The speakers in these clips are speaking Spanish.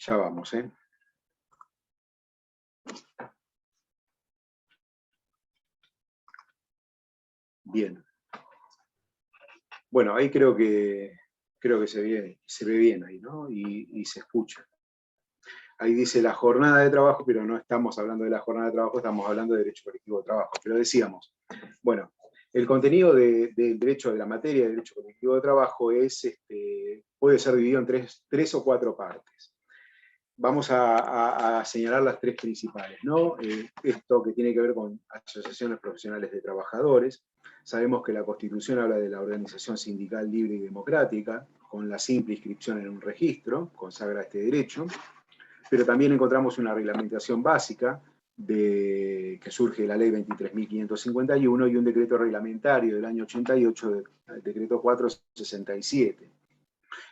Ya vamos, ¿eh? Bien. Bueno, ahí creo que se ve bien ahí, ¿no? Y se escucha. Ahí dice la jornada de trabajo, pero no estamos hablando de la jornada de trabajo, estamos hablando de derecho colectivo de trabajo. Pero decíamos, bueno, el contenido del derecho de la materia de derecho colectivo de trabajo puede ser dividido en tres o cuatro partes. Vamos a señalar las tres principales, ¿no? Esto que tiene que ver con asociaciones profesionales de trabajadores. Sabemos que la Constitución habla de la organización sindical libre y democrática, con la simple inscripción en un registro, consagra este derecho, pero también encontramos una reglamentación básica que surge de la ley 23.551 y un decreto reglamentario del año 88, el decreto 467.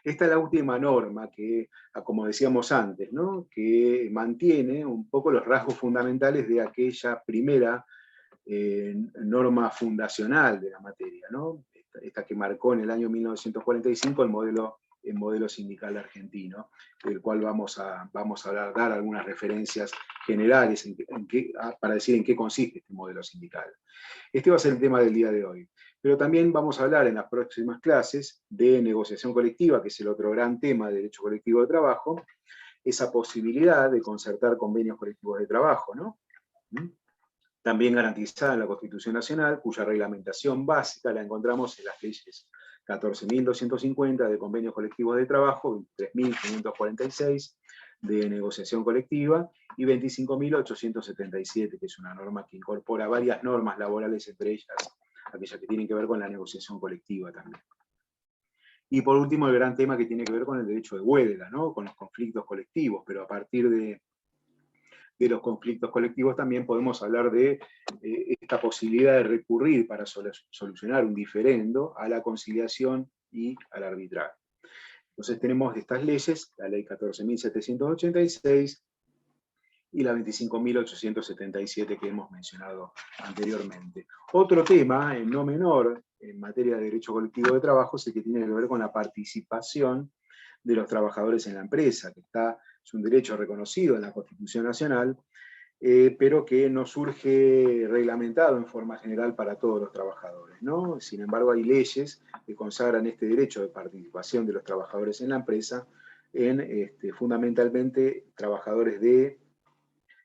Esta es la última norma que, como decíamos antes, ¿no? Que mantiene un poco los rasgos fundamentales de aquella primera norma fundacional de la materia, ¿no? Esta que marcó en el año 1945 el modelo sindical argentino, del cual vamos a dar algunas referencias generales para decir en qué consiste este modelo sindical. Este va a ser el tema del día de hoy. Pero también vamos a hablar en las próximas clases de negociación colectiva, que es el otro gran tema de derecho colectivo de trabajo, esa posibilidad de concertar convenios colectivos de trabajo, ¿no? También garantizada en la Constitución Nacional, cuya reglamentación básica la encontramos en las leyes 14.250 de convenios colectivos de trabajo, 23.546 de negociación colectiva y 25.877, que es una norma que incorpora varias normas laborales, entre ellas aquellas que tienen que ver con la negociación colectiva también. Y por último, el gran tema que tiene que ver con el derecho de huelga, ¿no? Con los conflictos colectivos, pero a partir de los conflictos colectivos también podemos hablar de esta posibilidad de recurrir para solucionar un diferendo a la conciliación y al arbitraje. Entonces tenemos estas leyes, la ley 14.786 y la 25.877 que hemos mencionado anteriormente. Otro tema, no menor, en materia de derecho colectivo de trabajo, es el que tiene que ver con la participación de los trabajadores en la empresa, que es un derecho reconocido en la Constitución Nacional, pero que no surge reglamentado en forma general para todos los trabajadores, ¿no? Sin embargo, hay leyes que consagran este derecho de participación de los trabajadores en la empresa en fundamentalmente trabajadores de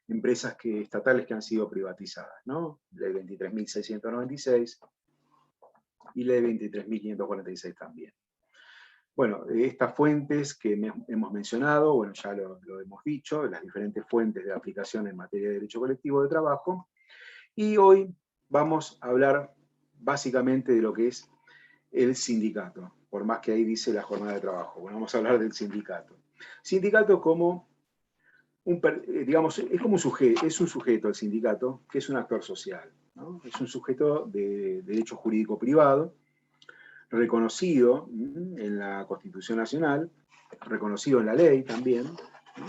empresas estatales que han sido privatizadas, ¿no? Ley 23.696 y ley 23.546 también. Bueno, estas fuentes que hemos mencionado, bueno, ya lo hemos dicho, las diferentes fuentes de aplicación en materia de derecho colectivo de trabajo, y hoy vamos a hablar básicamente de lo que es el sindicato, por más que ahí dice la jornada de trabajo. Bueno, vamos a hablar del sindicato. Sindicato como digamos, es como un sujeto el sindicato, que es un actor social, ¿no? Es un sujeto de derecho jurídico privado, reconocido en la Constitución Nacional, reconocido en la ley también, ¿no?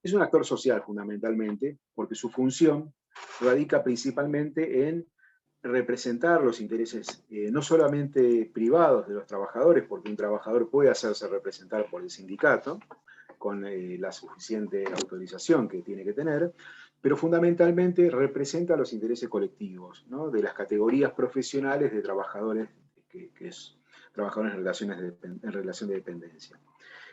Es un actor social fundamentalmente, porque su función radica principalmente en representar los intereses no solamente privados de los trabajadores, porque un trabajador puede hacerse representar por el sindicato, con la suficiente autorización que tiene que tener, pero fundamentalmente representa los intereses colectivos, ¿no? De las categorías profesionales de trabajadores, que es trabajadores en relación de dependencia.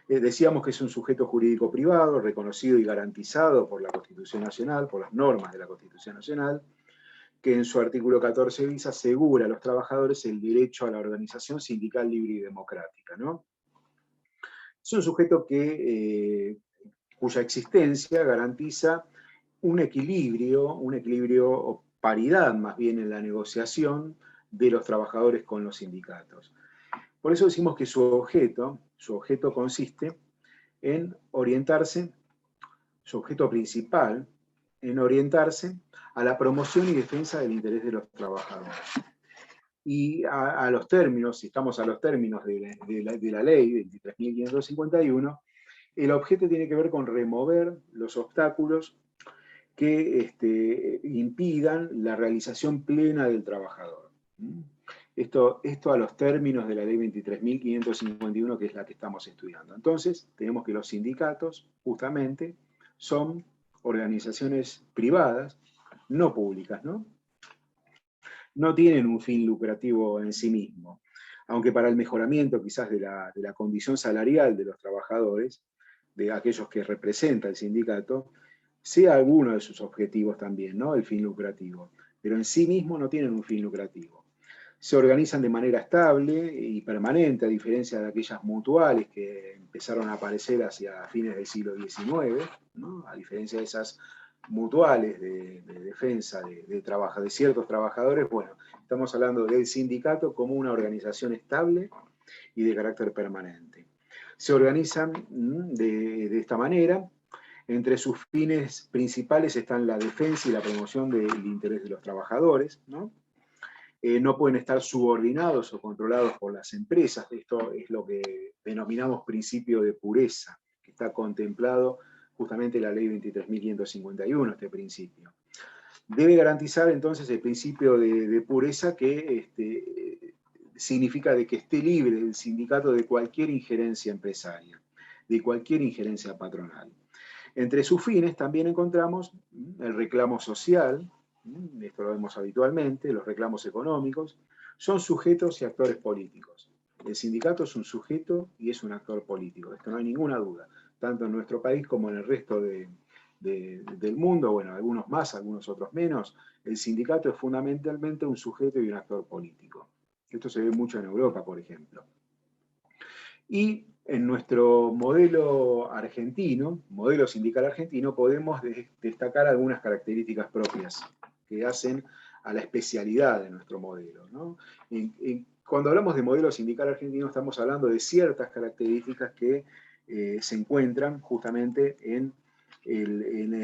Decíamos que es un sujeto jurídico privado, reconocido y garantizado por la Constitución Nacional, por las normas de la Constitución Nacional, que en su artículo 14 bis asegura a los trabajadores el derecho a la organización sindical libre y democrática, ¿no? Es un sujeto cuya existencia garantiza un equilibrio o paridad más bien en la negociación de los trabajadores con los sindicatos. Por eso decimos que su objeto consiste en orientarse, su objeto principal, en orientarse a la promoción y defensa del interés de los trabajadores. Y a los términos, si estamos a los términos de la ley 23.551, el objeto tiene que ver con remover los obstáculos que impidan la realización plena del trabajador. Esto a los términos de la ley 23.551, que es la que estamos estudiando. Entonces, tenemos que los sindicatos, justamente, son organizaciones privadas, no públicas, ¿no? No tienen un fin lucrativo en sí mismo, aunque para el mejoramiento quizás de la condición salarial de los trabajadores, de aquellos que representa el sindicato, sea alguno de sus objetivos también, ¿no? El fin lucrativo. Pero en sí mismo no tienen un fin lucrativo. Se organizan de manera estable y permanente, a diferencia de aquellas mutuales que empezaron a aparecer hacia fines del siglo XIX, ¿no? A diferencia de esas mutuales de defensa de ciertos trabajadores. Bueno, estamos hablando del sindicato como una organización estable y de carácter permanente. Se organizan de esta manera. Entre sus fines principales están la defensa y la promoción del interés de los trabajadores, ¿no? No pueden estar subordinados o controlados por las empresas. Esto es lo que denominamos principio de pureza, que está contemplado justamente en la ley 23.551, este principio. Debe garantizar entonces el principio de pureza, que significa de que esté libre el sindicato de cualquier injerencia empresaria, de cualquier injerencia patronal. Entre sus fines también encontramos el reclamo social, esto lo vemos habitualmente, los reclamos económicos, son sujetos y actores políticos. El sindicato es un sujeto y es un actor político, esto no hay ninguna duda, tanto en nuestro país como en el resto del mundo, bueno, algunos más, algunos otros menos. El sindicato es fundamentalmente un sujeto y un actor político. Esto se ve mucho en Europa, por ejemplo. Y en nuestro modelo argentino, modelo sindical argentino, podemos destacar algunas características propias que hacen a la especialidad de nuestro modelo, ¿no? Cuando hablamos de modelo sindical argentino, estamos hablando de ciertas características que se encuentran justamente en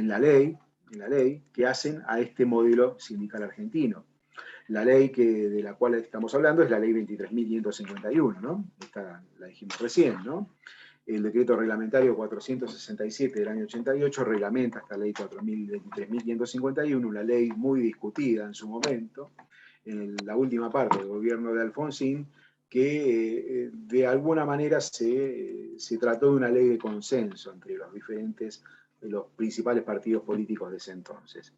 la ley, que hacen a este modelo sindical argentino. La ley de la cual estamos hablando es la ley 23.551, ¿no? Esta la dijimos recién, ¿no? El decreto reglamentario 467 del año 88 reglamenta esta ley 23.551, una ley muy discutida en su momento, en la última parte del gobierno de Alfonsín, que de alguna manera se trató de una ley de consenso entre los principales partidos políticos de ese entonces.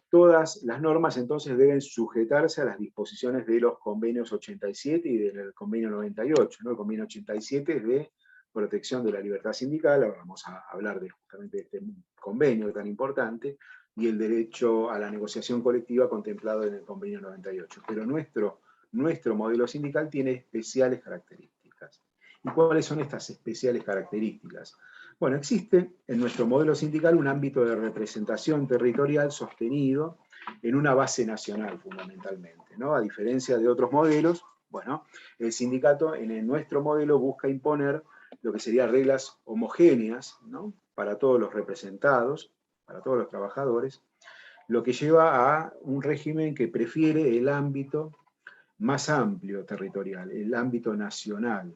Todas las normas entonces deben sujetarse a las disposiciones de los convenios 87 y del convenio 98, ¿no? El convenio 87 es de protección de la libertad sindical, ahora vamos a hablar justamente de este convenio tan importante, y el derecho a la negociación colectiva contemplado en el convenio 98. Pero nuestro modelo sindical tiene especiales características. ¿Y cuáles son estas especiales características? Bueno, existe en nuestro modelo sindical un ámbito de representación territorial sostenido en una base nacional, fundamentalmente, ¿no? A diferencia de otros modelos, bueno, el sindicato en nuestro modelo busca imponer lo que serían reglas homogéneas, ¿no? Para todos los representados, para todos los trabajadores, lo que lleva a un régimen que prefiere el ámbito más amplio territorial, el ámbito nacional.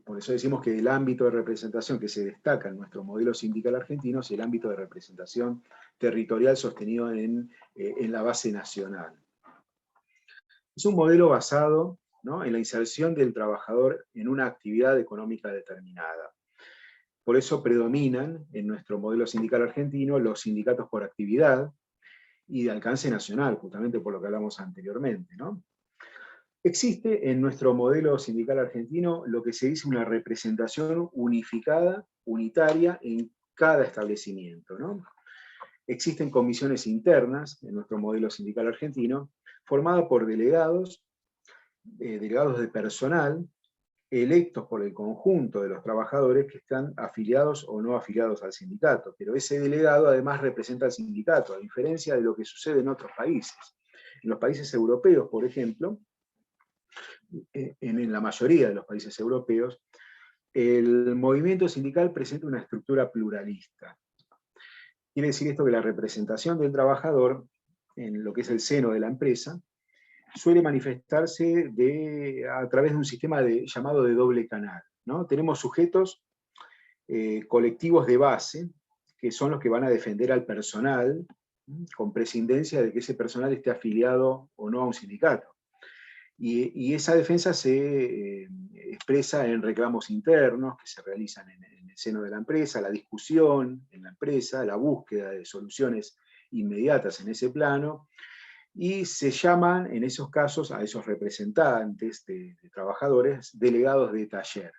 Por eso decimos que el ámbito de representación que se destaca en nuestro modelo sindical argentino es el ámbito de representación territorial sostenido en la base nacional. Es un modelo basado, ¿no?, en la inserción del trabajador en una actividad económica determinada. Por eso predominan en nuestro modelo sindical argentino los sindicatos por actividad y de alcance nacional, justamente por lo que hablamos anteriormente, ¿no? Existe en nuestro modelo sindical argentino lo que se dice una representación unificada, unitaria en cada establecimiento, ¿no? Existen comisiones internas en nuestro modelo sindical argentino, formadas por delegados de personal, electos por el conjunto de los trabajadores que están afiliados o no afiliados al sindicato. Pero ese delegado además representa al sindicato, a diferencia de lo que sucede en otros países. En los países europeos, por ejemplo, en la mayoría de los países europeos, el movimiento sindical presenta una estructura pluralista. Quiere decir esto que la representación del trabajador en lo que es el seno de la empresa suele manifestarse a través de un sistema llamado de doble canal, ¿no? Tenemos sujetos colectivos de base, que son los que van a defender al personal, con prescindencia de que ese personal esté afiliado o no a un sindicato. Y esa defensa se expresa en reclamos internos que se realizan en el seno de la empresa, la discusión en la empresa, la búsqueda de soluciones inmediatas en ese plano, y se llaman en esos casos a esos representantes de trabajadores delegados de taller.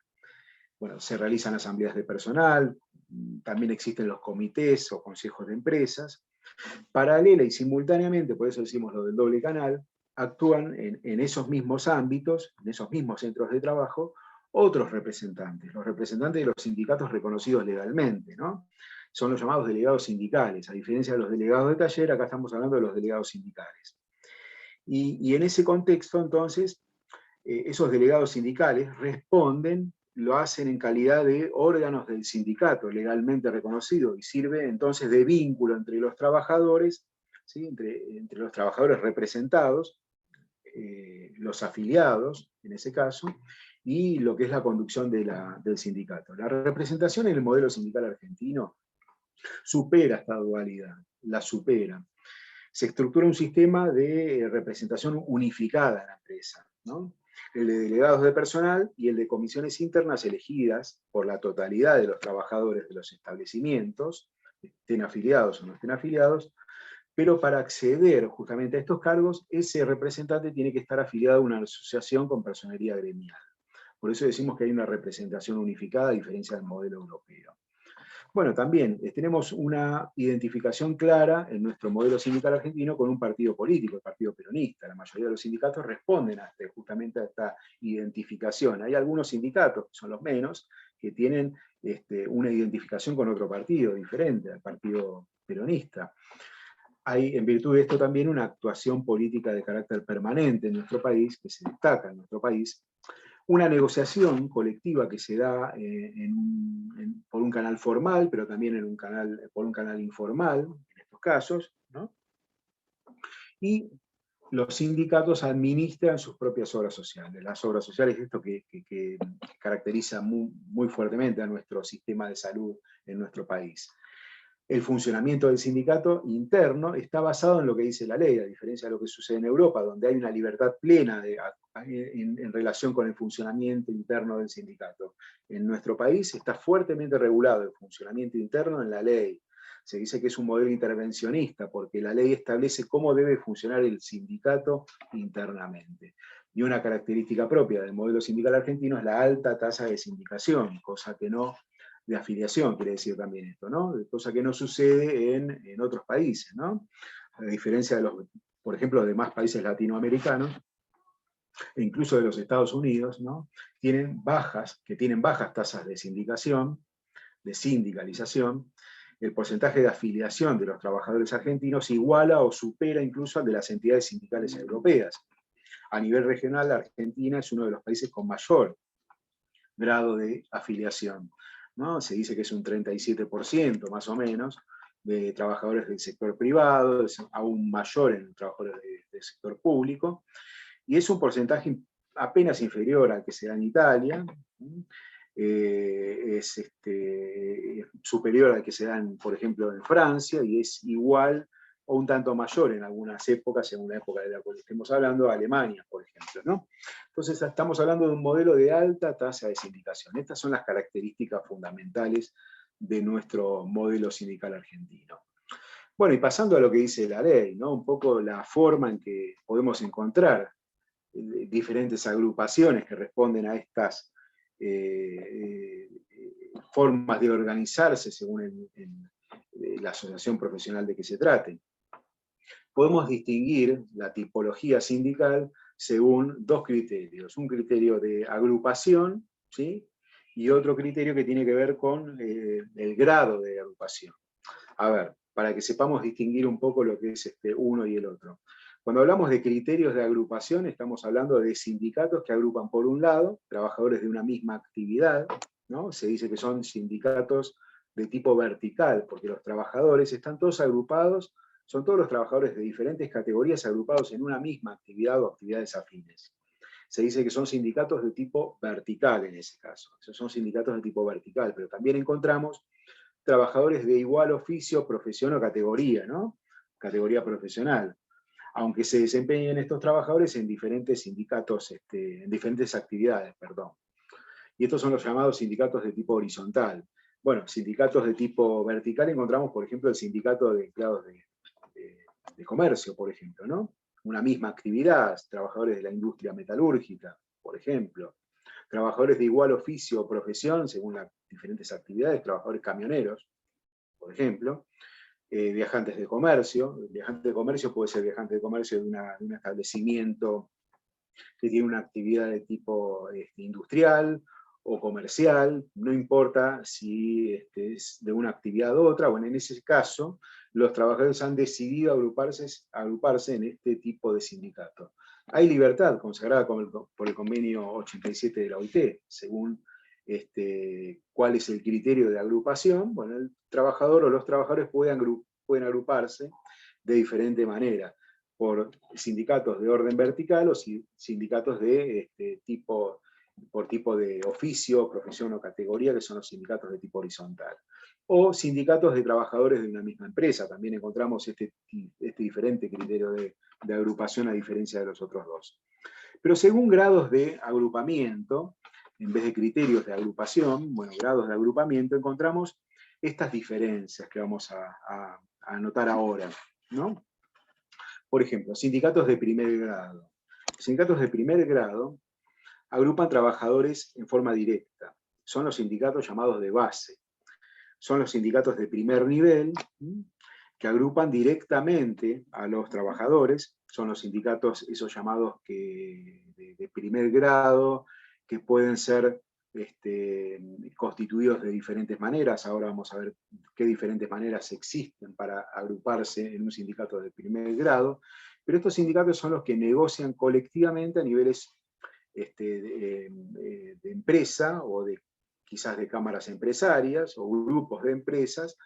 Bueno, se realizan asambleas de personal, también existen los comités o consejos de empresas. Paralela y simultáneamente, por eso decimos lo del doble canal, actúan en esos mismos ámbitos, en esos mismos centros de trabajo, otros representantes, los representantes de los sindicatos reconocidos legalmente, ¿no? Son los llamados delegados sindicales. A diferencia de los delegados de taller, acá estamos hablando de los delegados sindicales. Y en ese contexto, entonces, esos delegados sindicales responden, lo hacen en calidad de órganos del sindicato legalmente reconocido y sirve entonces de vínculo entre los trabajadores, ¿sí? entre los trabajadores representados, los afiliados, en ese caso, y lo que es la conducción del sindicato. La representación en el modelo sindical argentino supera esta dualidad, la supera. Se estructura un sistema de representación unificada en la empresa, ¿no? El de delegados de personal y el de comisiones internas elegidas por la totalidad de los trabajadores de los establecimientos, estén afiliados o no estén afiliados, pero para acceder justamente a estos cargos, ese representante tiene que estar afiliado a una asociación con personería gremial. Por eso decimos que hay una representación unificada a diferencia del modelo europeo. Bueno, también tenemos una identificación clara en nuestro modelo sindical argentino con un partido político, el Partido Peronista. La mayoría de los sindicatos responden justamente a esta identificación. Hay algunos sindicatos, que son los menos, que tienen una identificación con otro partido diferente al Partido Peronista. Hay, en virtud de esto, también una actuación política de carácter permanente en nuestro país, que se destaca en nuestro país, una negociación colectiva que se da por un canal formal, pero también por un canal informal, en estos casos, ¿no? Y los sindicatos administran sus propias obras sociales. Las obras sociales, esto que caracteriza muy fuertemente a nuestro sistema de salud en nuestro país. El funcionamiento del sindicato interno está basado en lo que dice la ley, a diferencia de lo que sucede en Europa, donde hay una libertad plena en relación con el funcionamiento interno del sindicato. En nuestro país está fuertemente regulado el funcionamiento interno en la ley. Se dice que es un modelo intervencionista, porque la ley establece cómo debe funcionar el sindicato internamente. Y una característica propia del modelo sindical argentino es la alta tasa de sindicación, cosa que no de afiliación, quiere decir también esto, ¿no? Cosa que no sucede en otros países, ¿no? A diferencia de los, por ejemplo, de demás países latinoamericanos, e incluso de los Estados Unidos, ¿no? Tienen bajas tasas de sindicación, de sindicalización. El porcentaje de afiliación de los trabajadores argentinos iguala o supera incluso al de las entidades sindicales europeas. A nivel regional, Argentina es uno de los países con mayor grado de afiliación, ¿no? Se dice que es un 37% más o menos de trabajadores del sector privado, es aún mayor en trabajadores del sector público, y es un porcentaje apenas inferior al que se da en Italia, es superior al que se da, por ejemplo, en Francia, y es igual o un tanto mayor en algunas épocas, según la época de la cual estemos hablando, Alemania, por ejemplo, ¿no? Entonces estamos hablando de un modelo de alta tasa de sindicación. Estas son las características fundamentales de nuestro modelo sindical argentino. Bueno, y pasando a lo que dice la ley, ¿no? Un poco la forma en que podemos encontrar diferentes agrupaciones que responden a estas formas de organizarse según la asociación profesional de que se trate. Podemos distinguir la tipología sindical según dos criterios. Un criterio de agrupación, ¿sí? Y otro criterio que tiene que ver con el grado de agrupación. A ver, para que sepamos distinguir un poco lo que es uno y el otro. Cuando hablamos de criterios de agrupación, estamos hablando de sindicatos que agrupan, por un lado, trabajadores de una misma actividad, ¿no? Se dice que son sindicatos de tipo vertical, porque los trabajadores están todos agrupados, son todos los trabajadores de diferentes categorías agrupados en una misma actividad o actividades afines. Se dice que son sindicatos de tipo vertical en ese caso. Esos son sindicatos de tipo vertical, pero también encontramos trabajadores de igual oficio, profesión o categoría, ¿no? Categoría profesional. aunque se desempeñen estos trabajadores en diferentes sindicatos, en diferentes actividades, perdón. Y estos son los llamados sindicatos de tipo horizontal. Bueno, sindicatos de tipo vertical encontramos, por ejemplo, el sindicato de empleados de comercio, por ejemplo, ¿no? Una misma actividad, trabajadores de la industria metalúrgica, por ejemplo, trabajadores de igual oficio o profesión, según las diferentes actividades, trabajadores camioneros, por ejemplo, viajantes de comercio. El viajante de comercio puede ser viajante de comercio de un establecimiento que tiene una actividad de tipo industrial o comercial, no importa si es de una actividad u otra. Bueno, en ese caso, los trabajadores han decidido agruparse en este tipo de sindicato. Hay libertad consagrada por el convenio 87 de la OIT, según cuál es el criterio de agrupación. Bueno, el trabajador o los trabajadores pueden agruparse de diferente manera, por sindicatos de orden vertical o sindicatos de por tipo de oficio, profesión o categoría, que son los sindicatos de tipo horizontal. O sindicatos de trabajadores de una misma empresa. También encontramos este diferente criterio de agrupación a diferencia de los otros dos. Pero según grados de agrupamiento, en vez de criterios de agrupación, bueno, grados de agrupamiento, encontramos estas diferencias que vamos a anotar ahora, ¿no? Por ejemplo, sindicatos de primer grado. Sindicatos de primer grado agrupan trabajadores en forma directa. Son los sindicatos llamados de base. Son los sindicatos de primer nivel, que agrupan directamente a los trabajadores. Son los sindicatos, esos llamados de primer grado, que pueden ser constituidos de diferentes maneras. Ahora vamos a ver qué diferentes maneras existen para agruparse en un sindicato de primer grado. Pero estos sindicatos son los que negocian colectivamente a niveles de empresa o quizás de cámaras empresarias o grupos de empresas,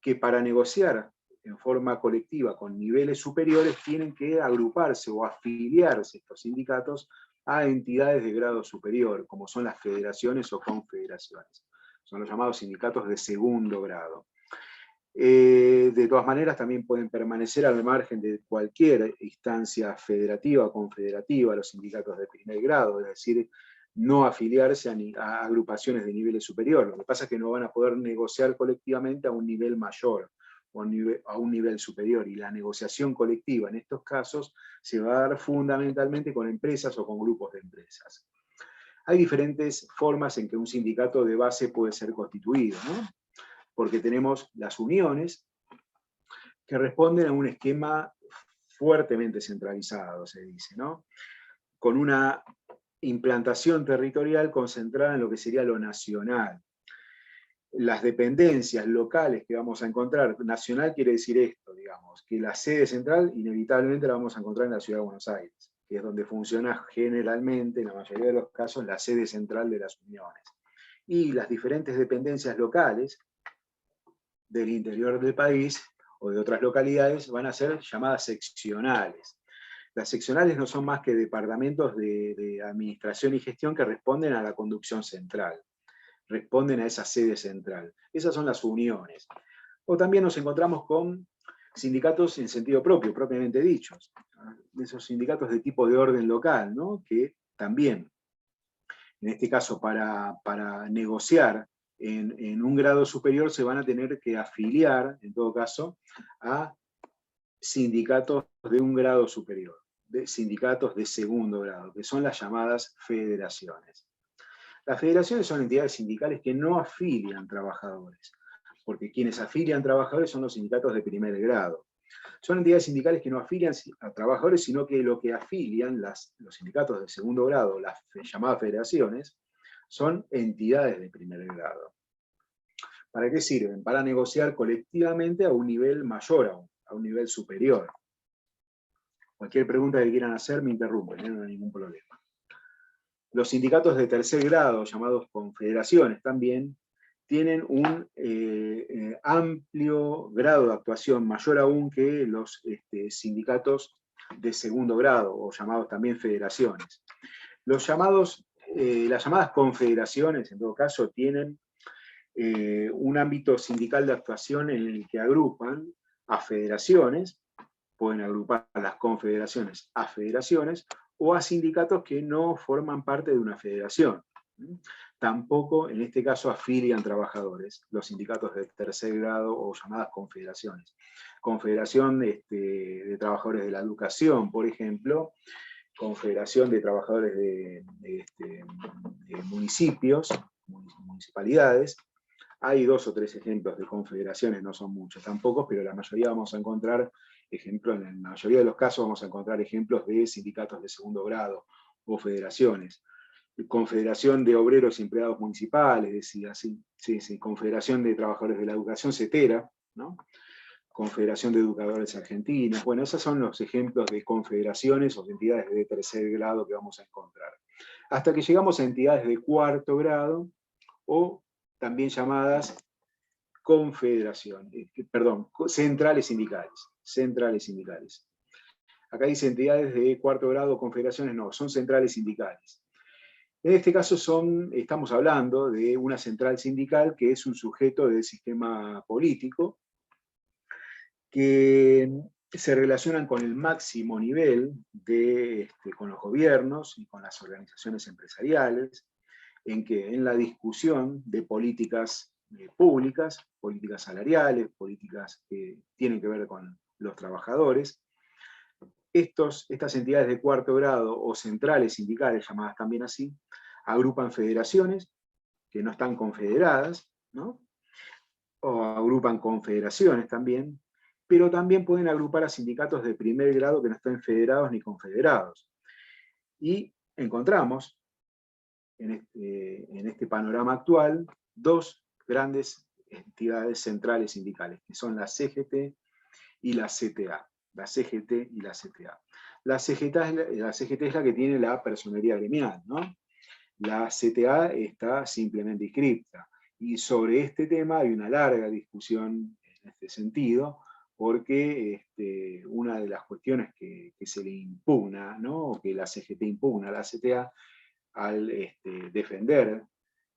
que para negociar en forma colectiva con niveles superiores tienen que agruparse o afiliarse estos sindicatos a entidades de grado superior, como son las federaciones o confederaciones. Son los llamados sindicatos de segundo grado. De todas maneras, también pueden permanecer al margen de cualquier instancia federativa o confederativa, los sindicatos de primer grado, es decir, no afiliarse a agrupaciones de niveles superiores. Lo que pasa es que no van a poder negociar colectivamente a un nivel mayor o a un nivel superior, y la negociación colectiva en estos casos se va a dar fundamentalmente con empresas o con grupos de empresas. Hay diferentes formas en que un sindicato de base puede ser constituido, ¿no? Porque tenemos las uniones, que responden a un esquema fuertemente centralizado, se dice, ¿no? Con una implantación territorial concentrada en lo que sería lo nacional. Las dependencias locales que vamos a encontrar, nacional quiere decir esto, digamos, que la sede central inevitablemente la vamos a encontrar en la Ciudad de Buenos Aires, que es donde funciona generalmente, en la mayoría de los casos, la sede central de las uniones. Y las diferentes dependencias locales del interior del país o de otras localidades van a ser llamadas seccionales. Las seccionales no son más que departamentos de administración y gestión que responden a la conducción central, responden a esa sede central. Esas son las uniones. O también nos encontramos con sindicatos en sentido propio, propiamente dichos. Esos sindicatos de tipo de orden local, ¿no? Que también, en este caso, para negociar en un grado superior, se van a tener que afiliar, en todo caso, a sindicatos de un grado superior, de sindicatos de segundo grado, que son las llamadas federaciones. Las federaciones son entidades sindicales que no afilian trabajadores, porque quienes afilian trabajadores son los sindicatos de primer grado. Son entidades sindicales que no afilian a trabajadores, sino que lo que afilian los sindicatos de segundo grado, las llamadas federaciones, son entidades de primer grado. ¿Para qué sirven? Para negociar colectivamente a un nivel mayor aún, a un nivel superior. Cualquier pregunta que quieran hacer me interrumpen, no hay ningún problema. Los sindicatos de tercer grado, llamados confederaciones también, tienen un amplio grado de actuación, mayor aún que los sindicatos de segundo grado, o llamados también federaciones. Las llamadas confederaciones, en todo caso, tienen un ámbito sindical de actuación en el que agrupan a federaciones pueden agrupar las confederaciones a federaciones, o a sindicatos que no forman parte de una federación. Tampoco, en este caso, afilian trabajadores, los sindicatos de tercer grado o llamadas confederaciones. Confederación de Trabajadores de la Educación, por ejemplo, Confederación de Trabajadores de municipios, municipalidades. Hay 2 o 3 ejemplos de confederaciones, no son muchos tampoco, pero la mayoría vamos a encontrar ejemplos, en la mayoría de los casos vamos a encontrar ejemplos de sindicatos de segundo grado o federaciones. Confederación de Obreros y Empleados Municipales, decía, sí, Confederación de Trabajadores de la Educación, CETERA, ¿no? Confederación de Educadores Argentinos. Bueno, esos son los ejemplos de confederaciones o de entidades de tercer grado que vamos a encontrar. Hasta que llegamos a entidades de cuarto grado, o también llamadas centrales sindicales. Centrales sindicales. Acá dice entidades de cuarto grado, confederaciones, no, son centrales sindicales. En este caso estamos hablando de una central sindical que es un sujeto del sistema político, que se relacionan con el máximo nivel con los gobiernos y con las organizaciones empresariales, en la discusión de políticas públicas, políticas salariales, políticas que tienen que ver con los trabajadores. Estas entidades de cuarto grado o centrales sindicales, llamadas también así, agrupan federaciones que no están confederadas, ¿no? O agrupan confederaciones también, pero también pueden agrupar a sindicatos de primer grado que no están federados ni confederados. Y encontramos en este panorama actual 2 grandes entidades centrales sindicales, que son la CGT y la CTA. La CGT y la CTA. La CGT es la que tiene la personería gremial, ¿no? La CTA está simplemente inscripta. Y sobre este tema hay una larga discusión en este sentido, porque una de las cuestiones que se le impugna, ¿no? Que la CGT impugna a la CTA al defender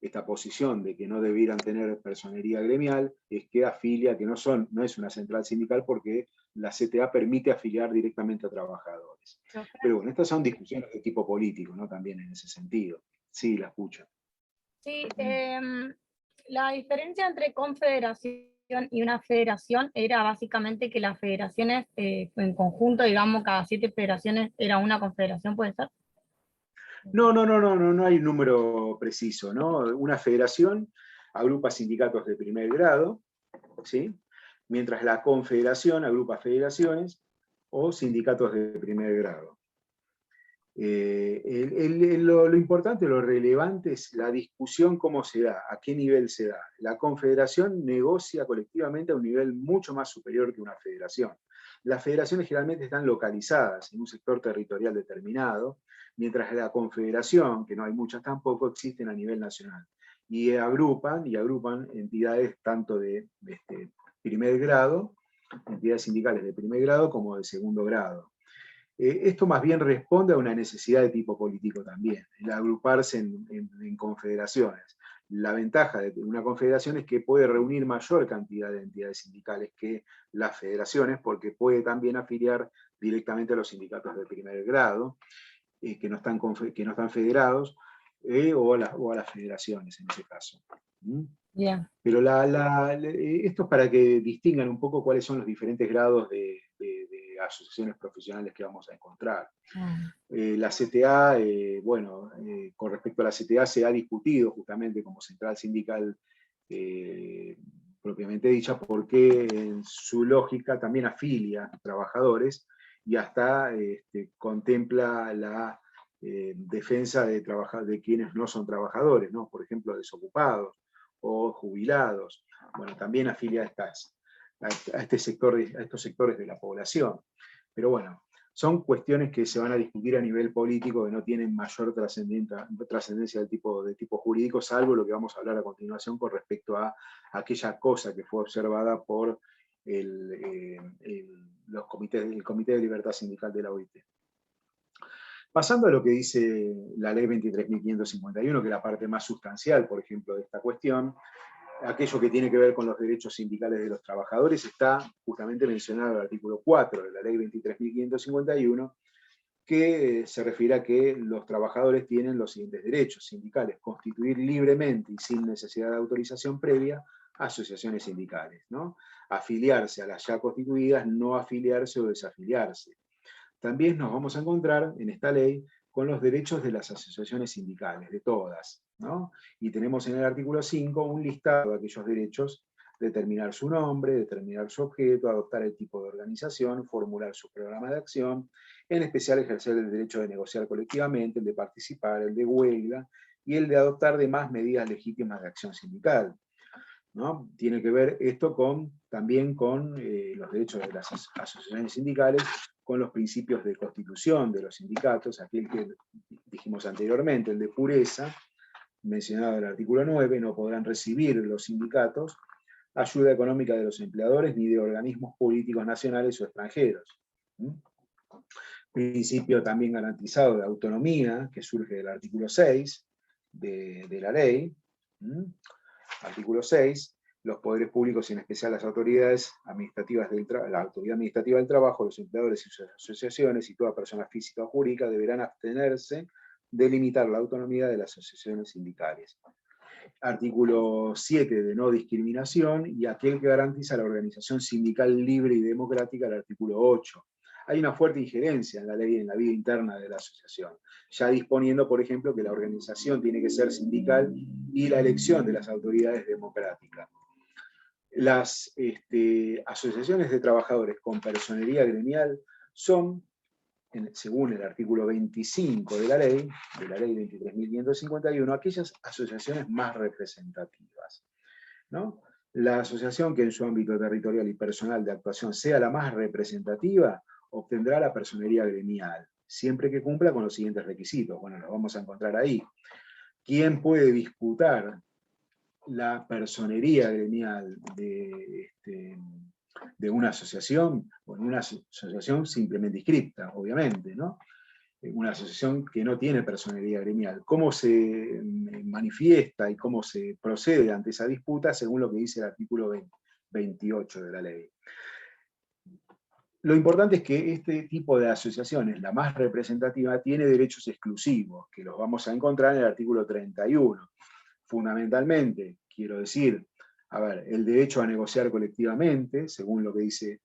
esta posición de que no debieran tener personería gremial, es que afilia, que no es una central sindical, porque la CTA permite afiliar directamente a trabajadores. Pero bueno, estas son discusiones de tipo político, ¿no? También en ese sentido. Sí, la escucho. Sí, la diferencia entre confederación y una federación era básicamente que las federaciones en conjunto, digamos, cada 7 federaciones era una confederación, ¿puede ser? No hay un número preciso, ¿no? Una federación agrupa sindicatos de primer grado, ¿sí? Mientras la confederación agrupa federaciones o sindicatos de primer grado. Lo importante, lo relevante es la discusión, cómo se da, a qué nivel se da. La confederación negocia colectivamente a un nivel mucho más superior que una federación. Las federaciones generalmente están localizadas en un sector territorial determinado, mientras la confederación, que no hay muchas tampoco, existen a nivel nacional. Y agrupan entidades tanto de primer grado, entidades sindicales de primer grado, como de segundo grado. Esto más bien responde a una necesidad de tipo político también, el agruparse en confederaciones. La ventaja de una confederación es que puede reunir mayor cantidad de entidades sindicales que las federaciones, porque puede también afiliar directamente a los sindicatos de primer grado, que no están federados, o a las federaciones en ese caso. Bien. Pero esto es para que distingan un poco cuáles son los diferentes grados de asociaciones profesionales que vamos a encontrar. La CTA, con respecto a la CTA se ha discutido justamente como central sindical propiamente dicha, porque en su lógica también afilia trabajadores y hasta contempla la defensa de quienes no son trabajadores, ¿no? Por ejemplo, desocupados o jubilados. Bueno, también afilia a estos sectores de la población. Pero bueno, son cuestiones que se van a discutir a nivel político, que no tienen mayor trascendencia de tipo jurídico, salvo lo que vamos a hablar a continuación con respecto a aquella cosa que fue observada por el Comité de Libertad Sindical de la OIT. Pasando a lo que dice la ley 23.551, que es la parte más sustancial, por ejemplo, de esta cuestión, aquello que tiene que ver con los derechos sindicales de los trabajadores está justamente mencionado en el artículo 4 de la ley 23.551, que se refiere a que los trabajadores tienen los siguientes derechos sindicales: constituir libremente y sin necesidad de autorización previa asociaciones sindicales, ¿no? Afiliarse a las ya constituidas, no afiliarse o desafiliarse. También nos vamos a encontrar en esta ley con los derechos de las asociaciones sindicales, de todas, ¿no? Y tenemos en el artículo 5 un listado de aquellos derechos: determinar su nombre, determinar su objeto, adoptar el tipo de organización, formular su programa de acción, en especial ejercer el derecho de negociar colectivamente, el de participar, el de huelga y el de adoptar demás medidas legítimas de acción sindical, ¿no? Tiene que ver esto también con los derechos de las asociaciones sindicales, con los principios de constitución de los sindicatos, aquel que dijimos anteriormente, el de pureza, mencionado en el artículo 9, no podrán recibir los sindicatos ayuda económica de los empleadores ni de organismos políticos nacionales o extranjeros. Principio también garantizado de autonomía, que surge del artículo 6 de la ley. Artículo 6, los poderes públicos y en especial las autoridades administrativas la autoridad administrativa del trabajo, los empleadores y sus asociaciones y toda persona física o jurídica deberán abstenerse de limitar la autonomía de las asociaciones sindicales. Artículo 7 de no discriminación y aquel que garantiza la organización sindical libre y democrática, el artículo 8. Hay una fuerte injerencia en la ley en la vida interna de la asociación, ya disponiendo, por ejemplo, que la organización tiene que ser sindical y la elección de las autoridades democrática. Las asociaciones de trabajadores con personería gremial son, según el artículo 25 de la ley 23.551, aquellas asociaciones más representativas, ¿no? La asociación que en su ámbito territorial y personal de actuación sea la más representativa obtendrá la personería gremial, siempre que cumpla con los siguientes requisitos. Bueno, los vamos a encontrar ahí. ¿Quién puede disputar la personería gremial de una asociación? Bueno, una asociación simplemente inscripta, obviamente, ¿no? Una asociación que no tiene personería gremial. ¿Cómo se manifiesta y cómo se procede ante esa disputa? Según lo que dice el artículo 28 de la ley. Lo importante es que este tipo de asociaciones, la más representativa, tiene derechos exclusivos, que los vamos a encontrar en el artículo 31. Fundamentalmente, quiero decir, el derecho a negociar colectivamente, según lo que dice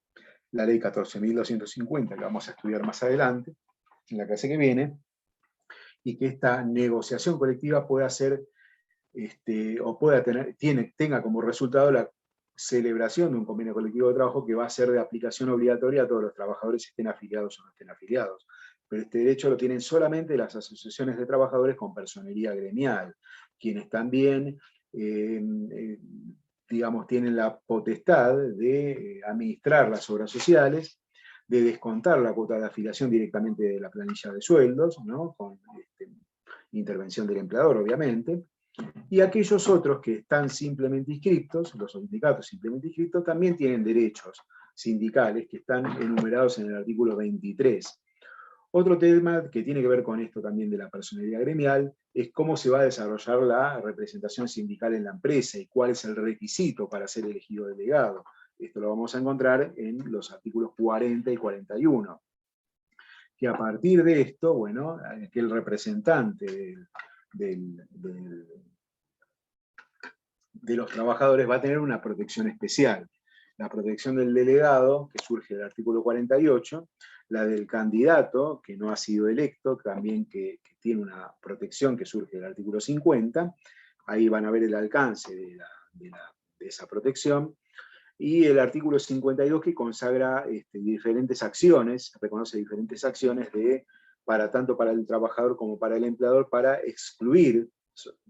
la ley 14.250, que vamos a estudiar más adelante, en la clase que viene, y que esta negociación colectiva pueda ser, o pueda tenga como resultado la celebración de un convenio colectivo de trabajo que va a ser de aplicación obligatoria a todos los trabajadores, estén afiliados o no estén afiliados. Pero este derecho lo tienen solamente las asociaciones de trabajadores con personería gremial, quienes también, digamos, tienen la potestad de administrar las obras sociales, de descontar la cuota de afiliación directamente de la planilla de sueldos, ¿no? Con intervención del empleador, obviamente. Y aquellos otros que están simplemente inscritos, los sindicatos simplemente inscritos, también tienen derechos sindicales que están enumerados en el artículo 23. Otro tema que tiene que ver con esto también de la personería gremial es cómo se va a desarrollar la representación sindical en la empresa y cuál es el requisito para ser elegido delegado. Esto lo vamos a encontrar en los artículos 40 y 41. Que a partir de esto, bueno, aquel representante de los trabajadores va a tener una protección especial. La protección del delegado, que surge del artículo 48, la del candidato, que no ha sido electo, también que tiene una protección que surge del artículo 50, ahí van a ver el alcance de esa protección, y el artículo 52 que consagra diferentes acciones, reconoce diferentes acciones tanto para el trabajador como para el empleador, para excluir,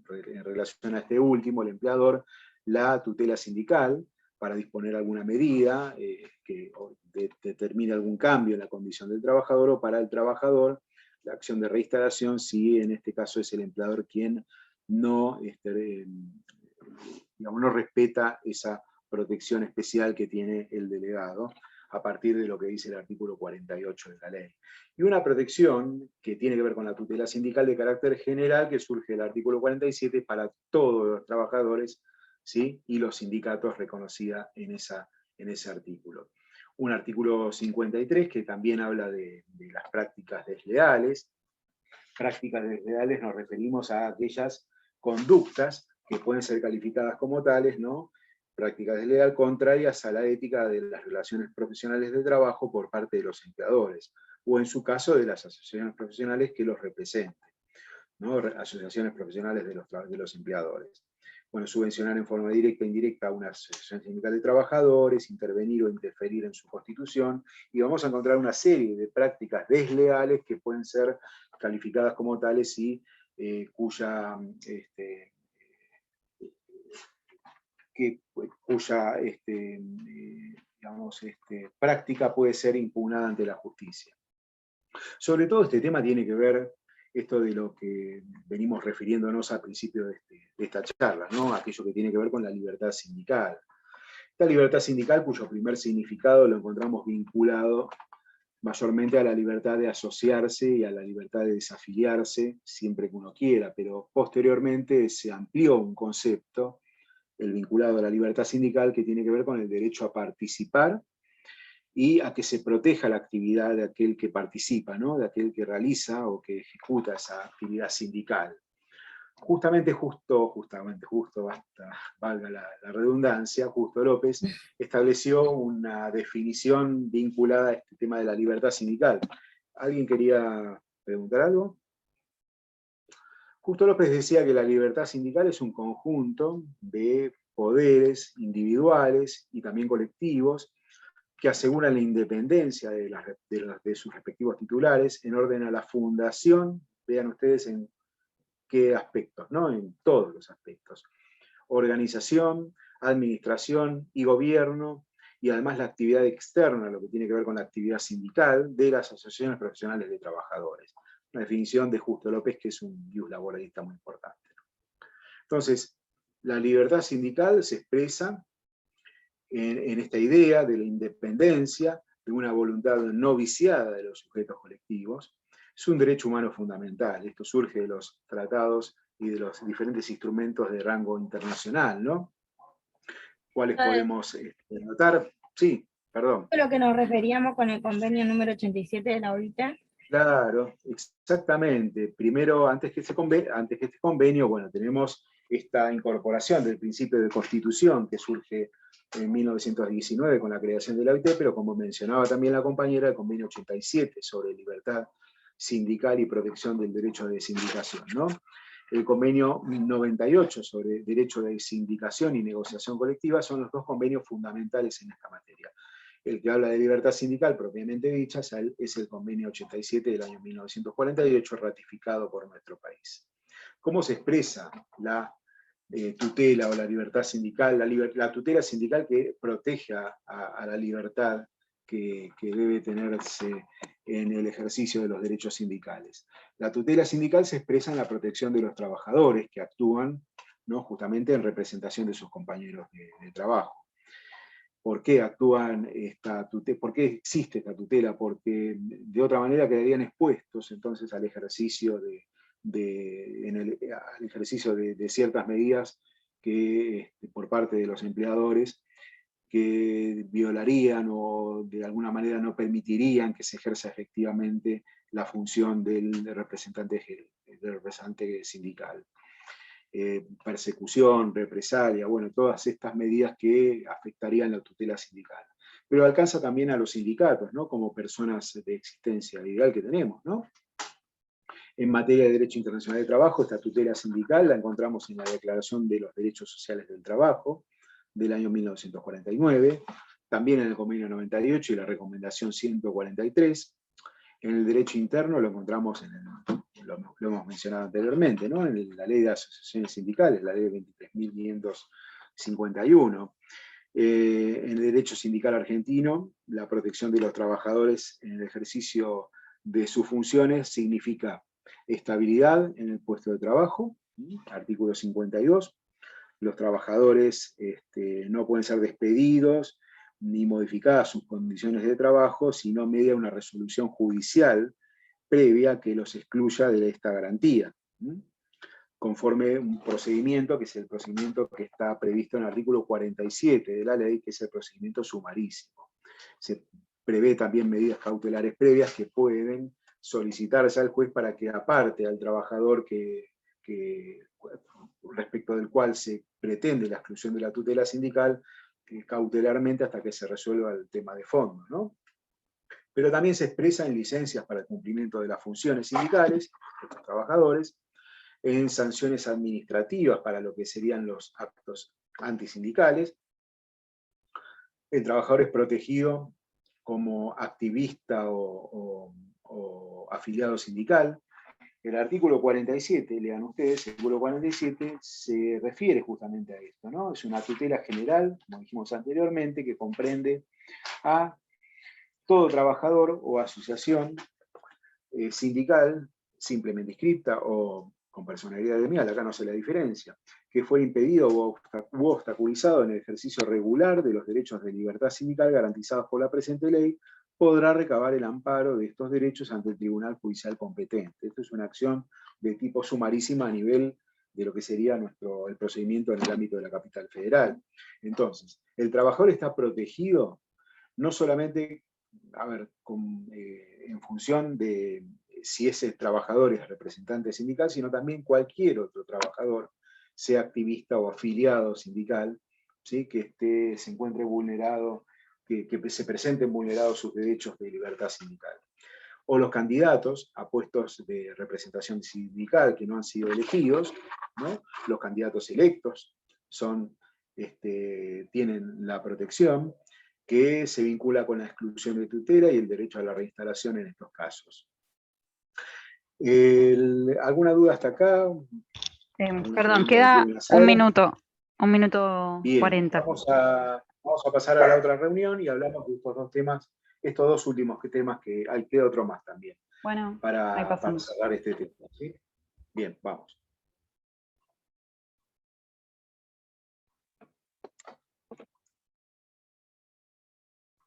en relación a este último, el empleador, la tutela sindical, para disponer alguna medida que determine algún cambio en la condición del trabajador, o para el trabajador, la acción de reinstalación, si en este caso es el empleador quien no respeta esa protección especial que tiene el delegado, a partir de lo que dice el artículo 48 de la ley. Y una protección que tiene que ver con la tutela sindical de carácter general, que surge del artículo 47 para todos los trabajadores, ¿sí? Y los sindicatos reconocida en ese artículo. Un artículo 53 que también habla de las prácticas desleales. Prácticas desleales nos referimos a aquellas conductas que pueden ser calificadas como tales, ¿no? Prácticas desleales contrarias a la ética de las relaciones profesionales de trabajo por parte de los empleadores, o en su caso de las asociaciones profesionales que los representen, ¿no? Asociaciones profesionales de los empleadores. Bueno, subvencionar en forma directa e indirecta a una asociación sindical de trabajadores, intervenir o interferir en su constitución, y vamos a encontrar una serie de prácticas desleales que pueden ser calificadas como tales y cuya práctica puede ser impugnada ante la justicia. Sobre todo este tema tiene que ver esto de lo que venimos refiriéndonos al principio de esta charla, ¿no? Aquello que tiene que ver con la libertad sindical. Esta libertad sindical, cuyo primer significado lo encontramos vinculado mayormente a la libertad de asociarse y a la libertad de desafiliarse, siempre que uno quiera, pero posteriormente se amplió un concepto, el vinculado a la libertad sindical, que tiene que ver con el derecho a participar y a que se proteja la actividad de aquel que participa, ¿no? De aquel que realiza o que ejecuta esa actividad sindical. Justamente, valga la redundancia, Justo López estableció una definición vinculada a este tema de la libertad sindical. ¿Alguien quería preguntar algo? Justo López decía que la libertad sindical es un conjunto de poderes individuales y también colectivos que aseguran la independencia de sus respectivos titulares en orden a la fundación, vean ustedes en qué aspectos, ¿no? En todos los aspectos. Organización, administración y gobierno, y además la actividad externa, lo que tiene que ver con la actividad sindical de las asociaciones profesionales de trabajadores. Una definición de Justo López, que es un ius laboralista muy importante. Entonces, la libertad sindical se expresa en esta idea de la independencia, de una voluntad no viciada de los sujetos colectivos. Es un derecho humano fundamental. Esto surge de los tratados y de los diferentes instrumentos de rango internacional, ¿no? ¿Cuáles podemos notar? Sí, perdón. Lo que nos referíamos con el convenio número 87 de la OIT. Claro, exactamente. Primero, antes que este convenio, bueno, tenemos esta incorporación del principio de constitución que surge en 1919 con la creación de la OIT, pero como mencionaba también la compañera, el convenio 87 sobre libertad sindical y protección del derecho de sindicación, ¿no? El convenio 98 sobre derecho de sindicación y negociación colectiva son los dos convenios fundamentales en esta materia. El que habla de libertad sindical propiamente dicha es el convenio 87 del año 1948, ratificado por nuestro país. ¿Cómo se expresa la tutela o la libertad sindical? La tutela sindical que protege a la libertad que debe tenerse en el ejercicio de los derechos sindicales. La tutela sindical se expresa en la protección de los trabajadores que actúan, ¿no? Justamente en representación de sus compañeros de trabajo. ¿Por qué actúan por qué existe esta tutela? Porque de otra manera quedarían expuestos entonces al ejercicio de ciertas medidas que, por parte de los empleadores, que violarían o de alguna manera no permitirían que se ejerza efectivamente la función del representante sindical. Persecución, represalia, bueno, todas estas medidas que afectarían la tutela sindical. Pero alcanza también a los sindicatos, ¿no? Como personas de existencia legal que tenemos, ¿no? En materia de Derecho Internacional de Trabajo, esta tutela sindical la encontramos en la Declaración de los Derechos Sociales del Trabajo del año 1949, también en el Convenio 98 y la Recomendación 143. En el derecho interno lo encontramos lo hemos mencionado anteriormente, ¿no? En la Ley de Asociaciones Sindicales, la Ley 23.551. En el derecho sindical argentino, la protección de los trabajadores en el ejercicio de sus funciones significa estabilidad en el puesto de trabajo, artículo 52. Los trabajadores no pueden ser despedidos ni modificadas sus condiciones de trabajo, sino media una resolución judicial previa que los excluya de esta garantía. conforme un procedimiento, que es el procedimiento que está previsto en el artículo 47 de la ley, que es el procedimiento sumarísimo. Se prevé también medidas cautelares previas que pueden solicitarse al juez para que aparte al trabajador respecto del cual se pretende la exclusión de la tutela sindical, cautelarmente hasta que se resuelva el tema de fondo, ¿no? Pero también se expresa en licencias para el cumplimiento de las funciones sindicales de estos trabajadores, en sanciones administrativas para lo que serían los actos antisindicales. El trabajador es protegido como activista o afiliado sindical. El artículo 47, lean ustedes, el artículo 47 se refiere justamente a esto, ¿no? Es una tutela general, como dijimos anteriormente, que comprende a todo trabajador o asociación sindical, simplemente inscripta o con personalidad gremial, acá no sé la diferencia, que fue impedido u obstaculizado en el ejercicio regular de los derechos de libertad sindical garantizados por la presente ley, podrá recabar el amparo de estos derechos ante el Tribunal Judicial competente. Esto es una acción de tipo sumarísima a nivel de lo que sería el procedimiento en el ámbito de la capital federal. Entonces, el trabajador está protegido no solamente, en función de si ese trabajador es representante sindical, sino también cualquier otro trabajador, sea activista o afiliado sindical, ¿sí? Que se encuentre vulnerado, que se presenten vulnerados sus derechos de libertad sindical. O los candidatos a puestos de representación sindical que no han sido elegidos, ¿no? Los candidatos electos tienen la protección que se vincula con la exclusión de tutela y el derecho a la reinstalación en estos casos. ¿Alguna duda hasta acá? Perdón, queda un minuto Bien, 40. vamos a pasar a la otra reunión y hablamos de estos dos temas, estos dos últimos temas, que hay que otro más también, Bueno, para cerrar este tema, ¿sí? Bien, vamos.